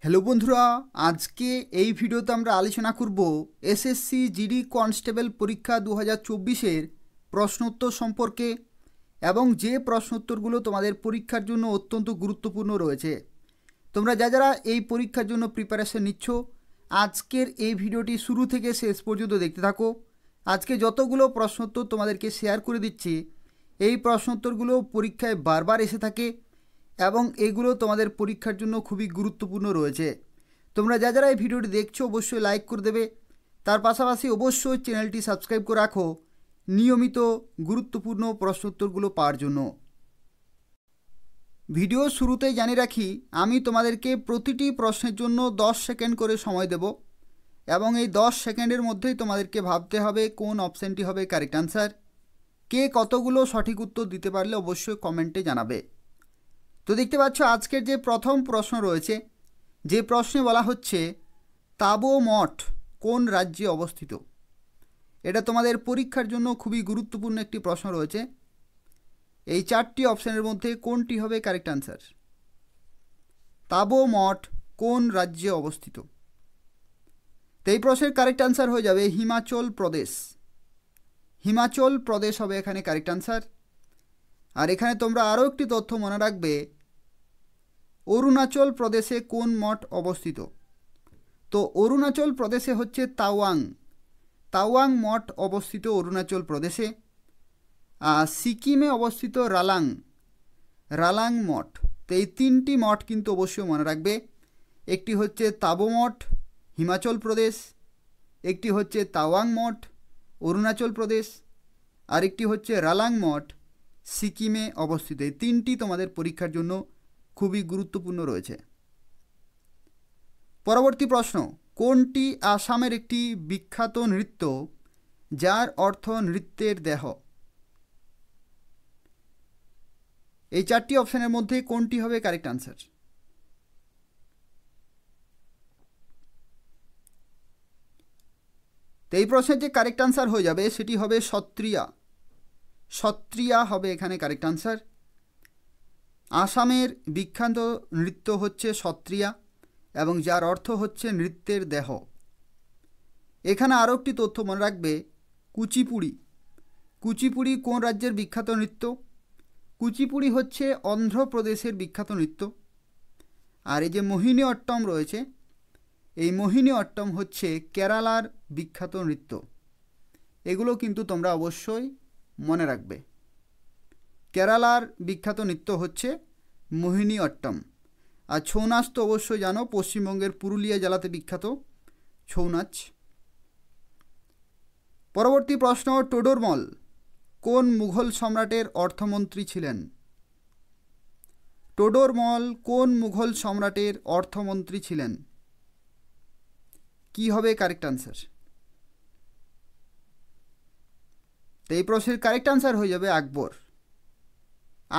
Hello বন্ধুরা, আজকে এই ভিডিওতে আমরা আলোচনা করব এসএসসি জিডি কনস্টেবল পরীক্ষা 2024-এর প্রশ্নোত্তর সম্পর্কে এবং যে প্রশ্নোত্তরগুলো তোমাদের পরীক্ষার জন্য অত্যন্ত গুরুত্বপূর্ণ রয়েছে। তোমরা যারা এই পরীক্ষার জন্য প্রিপারেশন নিচ্ছ, আজকের এই ভিডিওটি শুরু থেকে শেষ পর্যন্ত দেখতে থাকো। আজকে যতগুলো প্রশ্নোত্তর তোমাদেরকে শেয়ার করে দিচ্ছি, এই প্রশ্নোত্তরগুলো পরীক্ষায় বারবার এসে থাকে এবং এগুলো তোমাদের পরীক্ষার জন্য খুবই গুরুত্বপূর্ণ রয়েছে। তোমরা যারা এই ভিডিওটি দেখছো অবশ্যই লাইক করে দেবে, তার পাশাপাশি অবশ্যই চ্যানেলটি সাবস্ক্রাইব করে রাখো নিয়মিত গুরুত্বপূর্ণ প্রশ্নোত্তরগুলো পাওয়ার জন্য। ভিডিও শুরুতেই জানিয়ে রাখি, আমি তোমাদেরকে প্রতিটি প্রশ্নের জন্য 10 সেকেন্ড করে সময় দেব এবং এই 10 সেকেন্ডের মধ্যেই তোমাদেরকে ভাবতে হবে কোন অপশানটি হবে কারেক্ট আনসার। কে কতগুলো সঠিক উত্তর দিতে পারলে অবশ্যই কমেন্টে জানাবে। তো দেখতে পাচ্ছ আজকের যে প্রথম প্রশ্ন রয়েছে, যে প্রশ্নে বলা হচ্ছে তাবো মঠ কোন রাজ্যে অবস্থিত। এটা তোমাদের পরীক্ষার জন্য খুবই গুরুত্বপূর্ণ একটি প্রশ্ন রয়েছে। এই চারটি অপশানের মধ্যে কোনটি হবে কারেক্ট আনসার? তাবো মঠ কোন রাজ্যে অবস্থিত? তো এই প্রশ্নের কারেক্ট আনসার হয়ে যাবে হিমাচল প্রদেশ। হিমাচল প্রদেশ হবে এখানে কারেক্ট আনসার। আর এখানে তোমরা আরও একটি তথ্য মনে রাখবে, অরুণাচল প্রদেশে কোন মঠ অবস্থিত। তো অরুণাচল প্রদেশে হচ্ছে তাওয়াং। তাওয়াং মঠ অবস্থিত অরুণাচল প্রদেশে। আর সিকিমে অবস্থিত রালাং, রালাং মঠ। তো এই তিনটি মঠ কিন্তু অবশ্যই মনে রাখবে। একটি হচ্ছে তাবো মঠ হিমাচল প্রদেশ, একটি হচ্ছে তাওয়াং মঠ অরুণাচল প্রদেশ, আর একটি হচ্ছে রালাং মঠ সিকিমে অবস্থিত। এই তিনটি তোমাদের পরীক্ষার জন্য খুবই গুরুত্বপূর্ণ রয়েছে। পরবর্তী প্রশ্ন, কোনটি আসামের একটি বিখ্যাত নৃত্য যার অর্থ নৃত্যের দেহ? এই চারটি অপশানের মধ্যে কোনটি হবে কারেক্ট আনসার? তো এই প্রশ্নের যে কারেক্ট আনসার হয়ে যাবে সেটি হবে সত্রিয়া। সত্রিয়া হবে এখানে কারেক্ট আনসার। আসামের বিখ্যাত নৃত্য হচ্ছে সত্রিয়া এবং যার অর্থ হচ্ছে নৃত্যের দেহ। এখানে আরও একটি তথ্য মনে রাখবে, কুচিপুড়ি। কুচিপুড়ি কোন রাজ্যের বিখ্যাত নৃত্য? কুচিপুড়ি হচ্ছে অন্ধ্রপ্রদেশের বিখ্যাত নৃত্য। আর এই যে মোহিনী অট্টম রয়েছে, এই মোহিনী অট্টম হচ্ছে কেরালার বিখ্যাত নৃত্য। এগুলো কিন্তু তোমরা অবশ্যই মনে রাখবে। কেরালার বিখ্যাত নৃত্য হচ্ছে মোহিনী অট্টম। আর ছৌ নাচ তো অবশ্যই জানো, পশ্চিমবঙ্গের পুরুলিয়া জেলাতে বিখ্যাত ছৌ নাচ। পরবর্তী প্রশ্ন, টোডরমল কোন মুঘল সম্রাটের অর্থমন্ত্রী ছিলেন? টোডরমল কোন মুঘল সম্রাটের অর্থমন্ত্রী ছিলেন? কি হবে কারেক্ট আনসার? তো এই প্রশ্নের কারেক্ট আনসার হয়ে যাবে আকবর।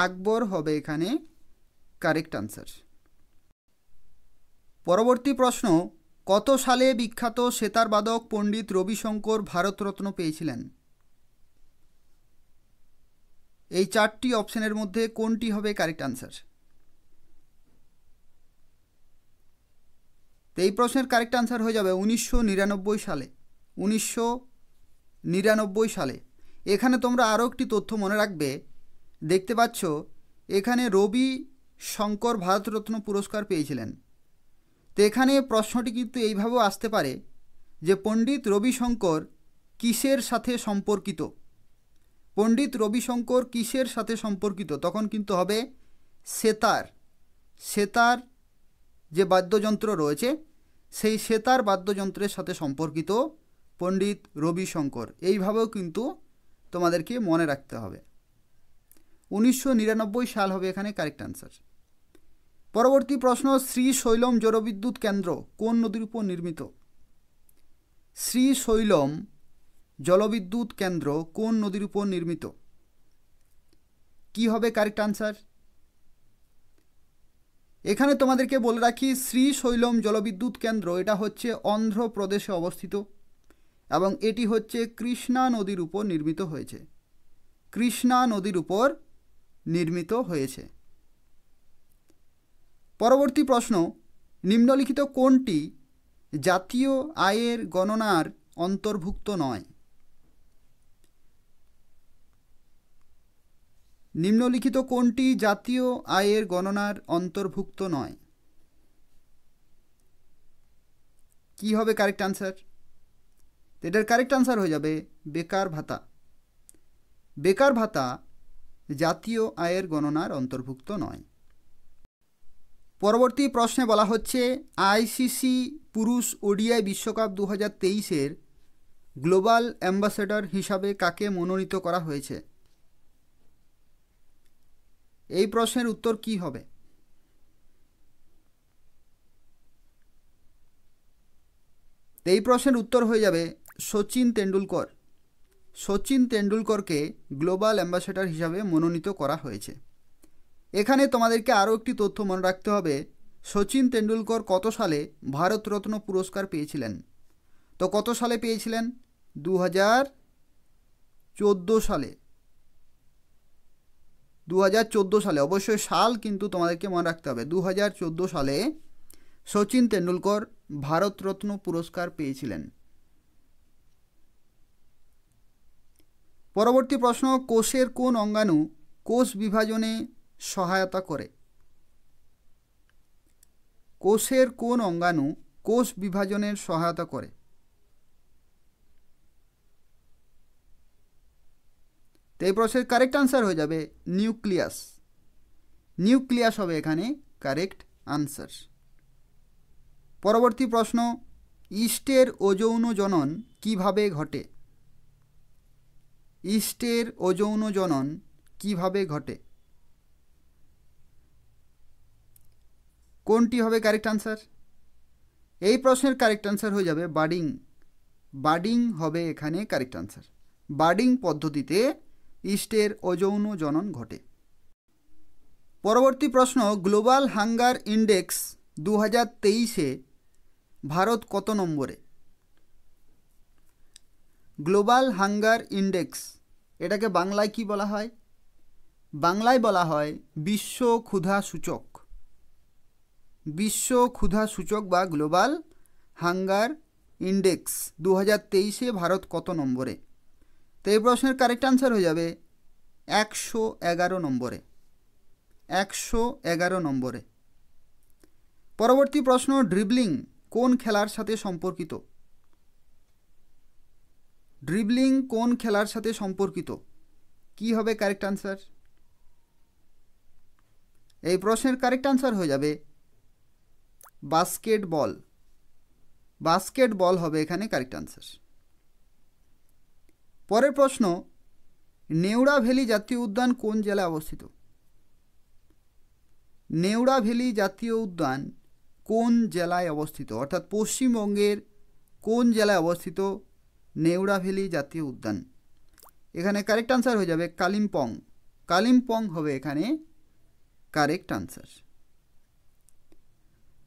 আকবর হবে এখানে কারেক্ট আনসার। পরবর্তী প্রশ্ন, কত সালে বিখ্যাত সেতারবাদক পণ্ডিত রবিশঙ্কর ভারতরত্ন পেয়েছিলেন? এই চারটি অপশানের মধ্যে কোনটি হবে কারেক্ট আনসার? তো এই প্রশ্নের কারেক্ট আনসার হয়ে যাবে 1999 সালে। 1999 সালে। এখানে তোমরা আরও একটি তথ্য মনে রাখবে, দেখতে পাচ্ছ এখানে রবি শঙ্কর ভারতরত্ন পুরস্কার পেয়েছিলেন। তো এখানে প্রশ্নটি কিন্তু এইভাবেও আসতে পারে যে পণ্ডিত রবিশঙ্কর কিসের সাথে সম্পর্কিত? পণ্ডিত রবিশঙ্কর কিসের সাথে সম্পর্কিত? তখন কিন্তু হবে সেতার। সেতার যে বাদ্যযন্ত্র রয়েছে, সেই সেতার বাদ্যযন্ত্রের সাথে সম্পর্কিত পণ্ডিত রবিশঙ্কর। এইভাবেও কিন্তু তোমাদেরকে মনে রাখতে হবে। 1999 সাল হবে এখানে কারেক্ট আনসার। পরবর্তী প্রশ্ন, শ্রীশৈলম জলবিদ্যুৎ কেন্দ্র কোন নদীর উপর নির্মিত? শ্রীশৈলম জলবিদ্যুৎ কেন্দ্র কোন নদীর উপর নির্মিত? কি হবে কারেক্ট আনসার? এখানে তোমাদেরকে বলে রাখি, শ্রীশৈলম জলবিদ্যুৎ কেন্দ্র এটা হচ্ছে অন্ধ্রপ্রদেশে অবস্থিত এবং এটি হচ্ছে কৃষ্ণা নদীর উপর নির্মিত হয়েছে। কৃষ্ণা নদীর উপর নির্মিত হয়েছে। পরবর্তী প্রশ্ন, নিম্নলিখিত কোনটি জাতীয় আয়ের গণনার অন্তর্ভুক্ত নয়? নিম্নলিখিত কোনটি জাতীয় আয়ের গণনার অন্তর্ভুক্ত নয়? কি হবে কারেক্ট আনসার? এটার কারেক্ট আনসার হয়ে যাবে বেকার ভাতা। বেকার ভাতা জাতীয় আয়ের গণনার অন্তর্ভুক্ত নয়। পরবর্তী প্রশ্নে বলা হচ্ছে আইসিসি পুরুষ ওডিআই বিশ্বকাপ 2023-এর গ্লোবাল অ্যাম্বাসেডর হিসাবে কাকে মনোনীত করা হয়েছে? এই প্রশ্নের উত্তর কি হবে? এই প্রশ্নের উত্তর হয়ে যাবে সচিন তেন্ডুলকর। সচিন তেন্ডুলকরকে গ্লোবাল অ্যাম্বাসেডর হিসাবে মনোনীত করা হয়েছে। এখানে তোমাদেরকে আরও একটি তথ্য মনে রাখতে হবে, সচিন তেন্ডুলকর কত সালে ভারতরত্ন পুরস্কার পেয়েছিলেন? তো কত সালে পেয়েছিলেন? 2014 সালে। 2014 সালে, অবশ্যই সাল কিন্তু তোমাদেরকে মনে রাখতে হবে। 2014 সালে সচিন তেন্ডুলকর ভারতরত্ন পুরস্কার পেয়েছিলেন। পরবর্তী প্রশ্ন, কোষের কোন অঙ্গাণু কোষ বিভাজনে সহায়তা করে? কোষের কোন অঙ্গাণু কোষ বিভাজনের সহায়তা করে? তো এই প্রশ্নের কারেক্ট আনসার হয়ে যাবে নিউক্লিয়াস। নিউক্লিয়াস হবে এখানে কারেক্ট আনসার। পরবর্তী প্রশ্ন, ইস্টের অযৌন জনন কিভাবে ঘটে? ইস্টের অযৌন জনন কিভাবে ঘটে? কোনটি হবে কারেক্ট আনসার? এই প্রশ্নের কারেক্ট আনসার হয়ে যাবে বার্ডিং। বার্ডিং হবে এখানে কারেক্ট আনসার। বার্ডিং পদ্ধতিতে ইস্টের অযৌন জনন ঘটে। পরবর্তী প্রশ্ন, গ্লোবাল হাঙ্গার ইন্ডেক্স 2023-এ ভারত কত নম্বরে? গ্লোবাল হাঙ্গার ইন্ডেক্স, এটাকে বাংলায় কি বলা হয়? বাংলায় বলা হয় বিশ্ব ক্ষুধা সূচক। বিশ্ব ক্ষুধা সূচক বা গ্লোবাল হাঙ্গার ইন্ডেক্স 2023-এ ভারত কত নম্বরে? তো এই প্রশ্নের কারেক্ট আনসার হয়ে যাবে 111 নম্বরে। 111 নম্বরে। পরবর্তী প্রশ্ন, ড্রিবলিং কোন খেলার সাথে সম্পর্কিত? ড্রিবলিং কোন খেলার সাথে সম্পর্কিত? কি হবে কারেক্ট আনসার? এই প্রশ্নের কারেক্ট আনসার হয়ে যাবে বাস্কেটবল। বাস্কেটবল হবে এখানে কারেক্ট আনসার। পরের প্রশ্ন, নেউড়া ভ্যালি জাতীয় উদ্যান কোন জেলায় অবস্থিত? নেউড়া ভ্যালি জাতীয় উদ্যান কোন জেলায় অবস্থিত, অর্থাৎ পশ্চিমবঙ্গের কোন জেলায় অবস্থিত নেউড়া ভ্যালি জাতীয় উদ্যান? এখানে কারেক্ট আনসার হয়ে যাবে কালিম্পং। কালিম্পং হবে এখানে কারেক্ট আনসার।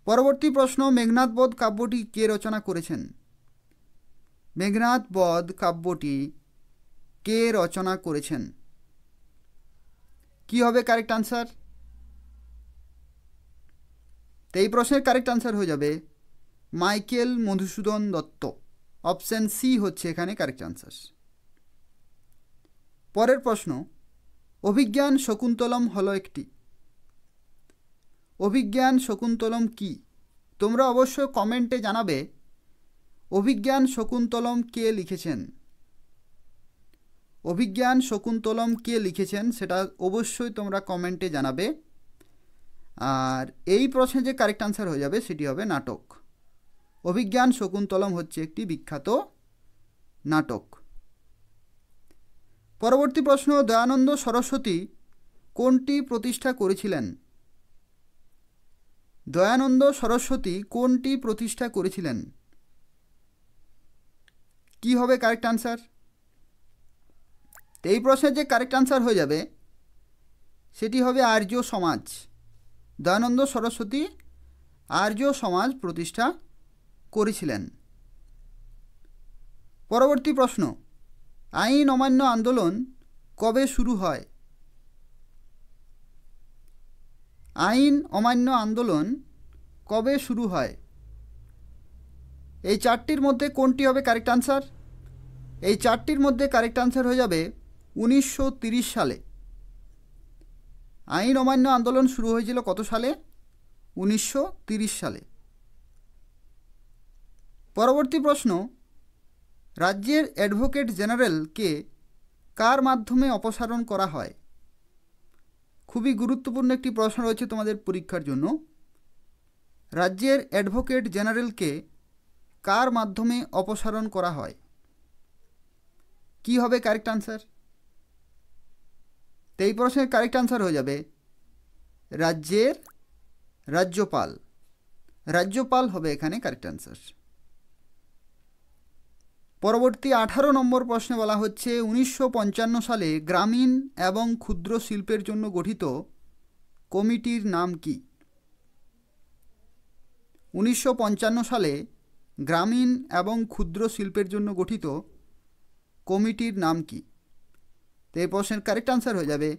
পরবর্তী প্রশ্ন, মেঘনাদ বধ কাব্যটি কে রচনা করেছেন? মেঘনাদ বধ কাব্যটি কে রচনা করেছেন? কি হবে কারেক্ট আনসার? তো এই প্রশ্নের কারেক্ট আনসার হয়ে যাবে Michael Madhusudan Dutta. Option C হচ্ছে এখানে কারেক্ট আনসার। পরের প্রশ্ন, অভিজ্ঞান শকুন্তলম হলো একটি। অভিজ্ঞান শকুন্তলম কি? তোমরা অবশ্যই কমেন্টে জানাবে অভিজ্ঞান শকুন্তলম কে লিখেছেন। অভিজ্ঞান শকুন্তলম কে লিখেছেন সেটা অবশ্যই তোমরা কমেন্টে জানাবে। আর এই প্রশ্নে যে কারেক্ট আনসার হয়ে যাবে সেটি হবে নাটক। অভিজ্ঞান শকুন্তলম হচ্ছে একটি বিখ্যাত নাটক। পরবর্তী প্রশ্ন, দয়ানন্দ সরস্বতী কোনটি প্রতিষ্ঠা করেছিলেন? দয়ানন্দ সরস্বতী কোনটি প্রতিষ্ঠা করেছিলেন? কি হবে কারেক্ট আনসার? এই প্রশ্নের যে কারেক্ট আনসার হয়ে যাবে সেটি হবে আর্য সমাজ। দয়ানন্দ সরস্বতী আর্য সমাজ প্রতিষ্ঠা করেছিলেন। পরবর্তী প্রশ্ন, আইন অমান্য আন্দোলন কবে শুরু হয়? আইন অমান্য আন্দোলন কবে শুরু হয়? এই চারটির মধ্যে কোনটি হবে কারেক্ট আনসার? এই চারটির মধ্যে কারেক্ট আনসার হয়ে যাবে 1930 সালে। আইন অমান্য আন্দোলন শুরু হয়েছিল কত সালে? 1930 সালে। পরবর্তী প্রশ্ন, রাজ্যের অ্যাডভোকেট জেনারেলকে কার মাধ্যমে অপসারণ করা হয়? খুবই গুরুত্বপূর্ণ একটি প্রশ্ন রয়েছে তোমাদের পরীক্ষার জন্য। রাজ্যের অ্যাডভোকেট জেনারেলকে কার মাধ্যমে অপসারণ করা হয়? কি হবে কারেক্ট আনসার? তো এই প্রশ্নের কারেক্ট আনসার হয়ে যাবে রাজ্যের রাজ্যপাল। রাজ্যপাল হবে এখানে কারেক্ট আনসার। পরবর্তী 18 নম্বর প্রশ্নে বলা হচ্ছে 1955 সালে গ্রামীণ এবং ক্ষুদ্র শিল্পের জন্য গঠিত কমিটির নাম কি? 1955 সালে গ্রামীণ এবং ক্ষুদ্র শিল্পের জন্য গঠিত কমিটির নাম কি? তো এই প্রশ্নের কারেক্ট আনসার হয়ে যাবে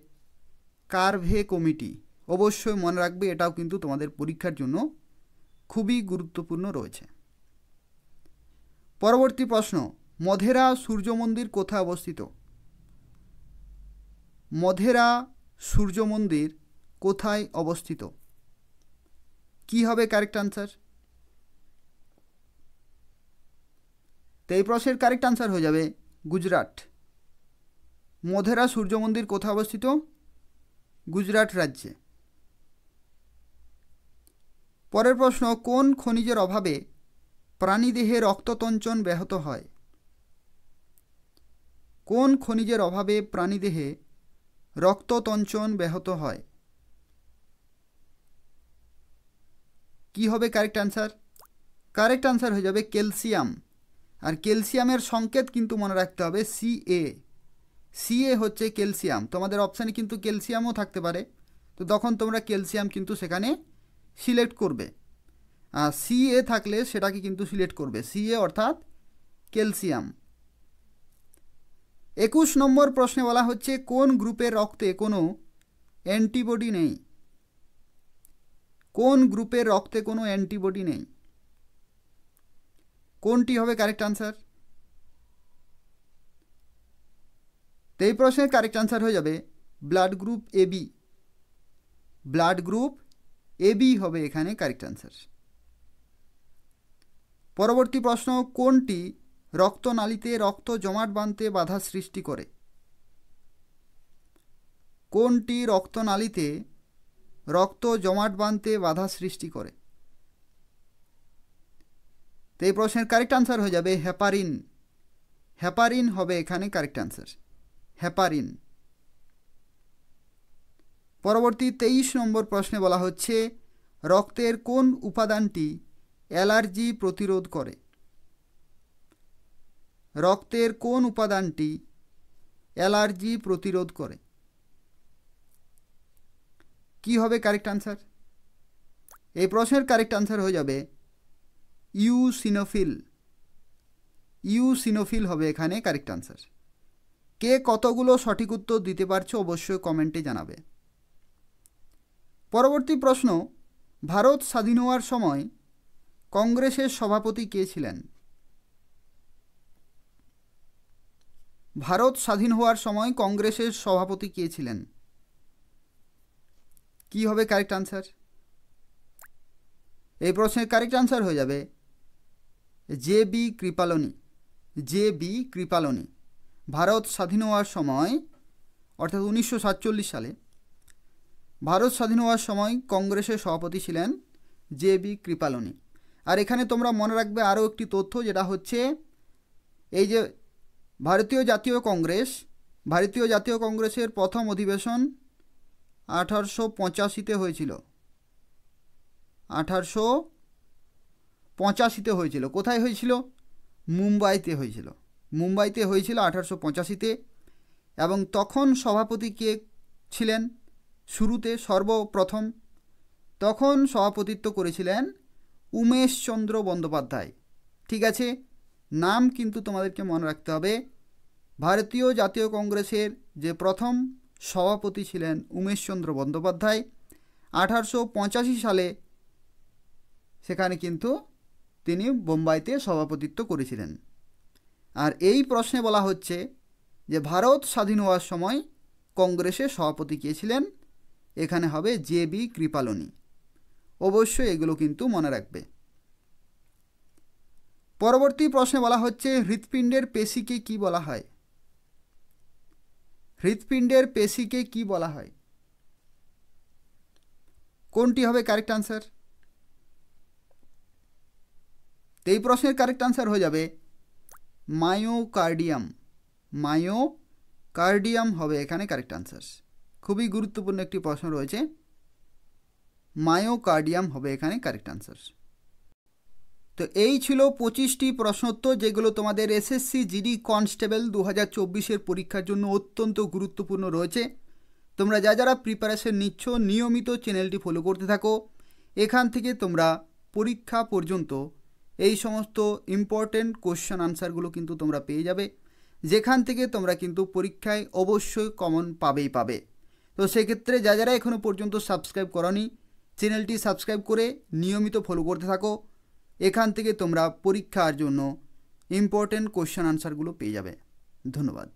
কারভে কমিটি। অবশ্যই মনে রাখবে, এটাও কিন্তু তোমাদের পরীক্ষার জন্য খুবই গুরুত্বপূর্ণ রয়েছে। পরবর্তী প্রশ্ন, মধেরা সূর্য মন্দির কোথায় অবস্থিত? মধেরা সূর্য মন্দির কোথায় অবস্থিত? কি হবে কারেক্ট আনসার? তো এই প্রশ্নের কারেক্ট আনসার হয়ে যাবে গুজরাট। মধেরা সূর্য মন্দির কোথায় অবস্থিত? গুজরাট রাজ্যে। পরের প্রশ্ন, কোন খনিজের অভাবে প্রাণীদেহে রক্ততঞ্চন ব্যাহত হয়? কোন খনিজের অভাবে প্রাণীদেহে রক্ততঞ্চন ব্যাহত হয়? কি হবে কারেক্ট আনসার? কারেক্ট আনসার হয়ে যাবে ক্যালসিয়াম। আর ক্যালসিয়ামের সংকেত কিন্তু মনে রাখতে হবে Ca। Ca হচ্ছে ক্যালসিয়াম। তোমাদের অপশানে কিন্তু ক্যালসিয়ামও থাকতে পারে, তো তখন তোমরা ক্যালসিয়াম কিন্তু সেখানে সিলেক্ট করবে। আর Ca থাকলে সেটাকে কিন্তু সিলেক্ট করবে, Ca অর্থাৎ ক্যালসিয়াম। 21 নম্বর প্রশ্নে বলা হচ্ছে কোন গ্রুপের রক্তে কোনো অ্যান্টিবডি নেই? কোন গ্রুপের রক্তে কোনো অ্যান্টিবডি নেই? কোনটি হবে কারেক্ট আনসার? তো এই প্রশ্নের কারেক্ট আনসার হয়ে যাবে blood group AB। Blood group AB হবে এখানে কারেক্ট আনসার। পরবর্তী প্রশ্ন, কোনটি রক্তনালীতে রক্ত জমাট বাঁধতে বাধা সৃষ্টি করে? কোনটি রক্তনালীতে রক্ত জমাট বাঁধতে বাধা সৃষ্টি করে? তো এই প্রশ্নের কারেক্ট আনসার হয়ে যাবে হেপারিন। হেপারিন হবে এখানে কারেক্ট আনসার, হেপারিন। পরবর্তী 23 নম্বর প্রশ্নে বলা হচ্ছে রক্তের কোন উপাদানটি অ্যালার্জি প্রতিরোধ করে? রক্তের কোন উপাদানটি অ্যালার্জি প্রতিরোধ করে? কি হবে কারেক্ট আনসার? এই প্রশ্নের কারেক্ট আনসার হয়ে যাবে ইউসিনোফিল। ইউসিনোফিল হবে এখানে কারেক্ট আনসার। কে কতগুলো সঠিক উত্তর দিতে পারছো অবশ্যই কমেন্টে জানাবে। পরবর্তী প্রশ্ন, ভারত স্বাধীন হওয়ার সময় কংগ্রেসের সভাপতি কে ছিলেন? ভারত স্বাধীন হওয়ার সময় কংগ্রেসের সভাপতি কে ছিলেন? কি হবে কারেক্ট আনসার? এই প্রশ্নের কারেক্ট আনসার হয়ে যাবে JB কৃপালনী। JB কৃপালনী। ভারত স্বাধীন হওয়ার সময় অর্থাৎ 1947 সালে ভারত স্বাধীন হওয়ার সময় কংগ্রেসের সভাপতি ছিলেন JB কৃপালনী। আর এখানে তোমরা মনে রাখবে আরও একটি তথ্য, যেটা হচ্ছে এই যে ভারতীয় জাতীয় কংগ্রেসের প্রথম অধিবেশন 1885-তে হয়েছিল। 1885-তে হয়েছিল। কোথায় হয়েছিল? মুম্বাইতে হয়েছিল। মুম্বাইতে হয়েছিল 1885-তে। এবং তখন সভাপতি কে ছিলেন? শুরুতে সর্বপ্রথম তখন সভাপতিত্ব করেছিলেন উমেশচন্দ্র বন্দ্যোপাধ্যায়। ঠিক আছে, নাম কিন্তু তোমাদেরকে মনে রাখতে হবে। ভারতীয় জাতীয় কংগ্রেসের যে প্রথম সভাপতি ছিলেন উমেশচন্দ্র বন্দ্যোপাধ্যায়। 1885 সালে সেখানে কিন্তু তিনি বোম্বাইতে সভাপতিত্ব করেছিলেন। আর এই প্রশ্নে বলা হচ্ছে যে ভারত স্বাধীন হওয়ার সময় কংগ্রেসের সভাপতি কে ছিলেন? এখানে হবে জে.বি. কৃপালনী। অবশ্যই এগুলো কিন্তু মনে রাখবে। পরবর্তী প্রশ্নে বলা হচ্ছে হৃৎপিণ্ডের পেশিকে কি বলা হয়? হৃৎপিণ্ডের পেশিকে কি বলা হয়? কোনটি হবে কারেক্ট আনসার? এই প্রশ্নের কারেক্ট আনসার হয়ে যাবে মায়োকার্ডিয়াম। মায়োকার্ডিয়াম হবে এখানে কারেক্ট আনসার। খুবই গুরুত্বপূর্ণ একটি প্রশ্ন রয়েছে, মায়োকার্ডিয়াম হবে এখানে কারেক্ট আনসার। তো এই ছিল 25টি প্রশ্নোত্তর, যেগুলো তোমাদের এসএসসি জিডি কনস্টেবল 2024-এর পরীক্ষার জন্য অত্যন্ত গুরুত্বপূর্ণ রয়েছে। তোমরা যারা প্রিপারেশন নিচ্ছ নিয়মিত চ্যানেলটি ফলো করতে থাকো। এখান থেকে তোমরা পরীক্ষা পর্যন্ত এই সমস্ত ইম্পর্টেন্ট কোশ্চেন আনসারগুলো কিন্তু তোমরা পেয়ে যাবে, যেখান থেকে তোমরা কিন্তু পরীক্ষায় অবশ্যই কমন পাবে। তো সেক্ষেত্রে যারা এখনও পর্যন্ত সাবস্ক্রাইব করনি, চ্যানেলটি সাবস্ক্রাইব করে নিয়মিত ফলো করতে থাকো। এখান থেকে তোমরা পরীক্ষার জন্য ইম্পর্টেন্ট কোশ্চেন আনসারগুলো পেয়ে যাবে। ধন্যবাদ।